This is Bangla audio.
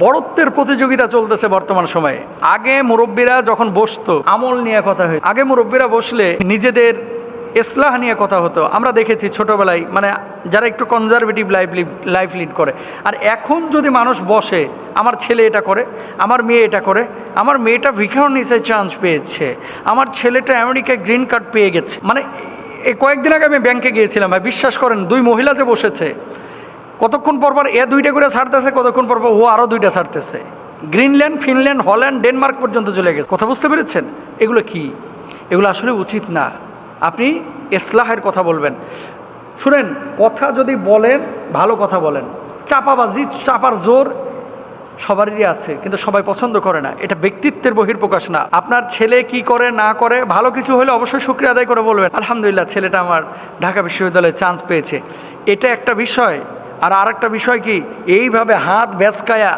বড়ত্বের প্রতিযোগিতা চলতেছে বর্তমান সময়ে। আগে মুরব্বীরা যখন বসতো আমল নিয়ে কথা হতো, আগে মুরব্বীরা বসলে নিজেদের ইসলাহ নিয়ে কথা হতো। আমরা দেখেছি ছোটোবেলায়, মানে যারা একটু কনজারভেটিভ লাইফ লিড করে। আর এখন যদি মানুষ বসে, আমার ছেলে এটা করে, আমার মেয়ে এটা করে, আমার মেয়েটা ভিকারনিসে চান্স পেয়েছে, আমার ছেলেটা আমেরিকায় গ্রিন কার্ড পেয়ে গেছে, মানে এই কয়েকদিন আগে আমি ব্যাংকে গিয়েছিলাম ভাই, বিশ্বাস করেন দুই মহিলা যে বসেছে, কতক্ষণ পরপর এ দুইটা করে ছাড়তেছে, কতক্ষণ পরপর ও আরও দুইটা ছাড়তেছে। গ্রিনল্যান্ড, ফিনল্যান্ড, হল্যান্ড, ডেনমার্ক পর্যন্ত চলে গেছে। কথা বুঝতে পেরেছেন? এগুলো কি? এগুলো আসলে উচিত না। আপনি ইসলাহের কথা বলবেন। শুনেন, কথা যদি বলেন ভালো কথা বলেন। চাপাবাজি, চাপার জোর সবারই আছে, কিন্তু সবাই পছন্দ করে না। এটা ব্যক্তিত্বের বহির্প্রকাশ না। আপনার ছেলে কি করে না করে, ভালো কিছু হলে অবশ্যই শুকরিয়া আদায় করে বলবেন, আলহামদুলিল্লাহ ছেলেটা আমার ঢাকা বিশ্ববিদ্যালয়ে চান্স পেয়েছে। এটা একটা বিষয়। আর আরেকটা বিষয় কি, এইভাবে হাত বেচকায়া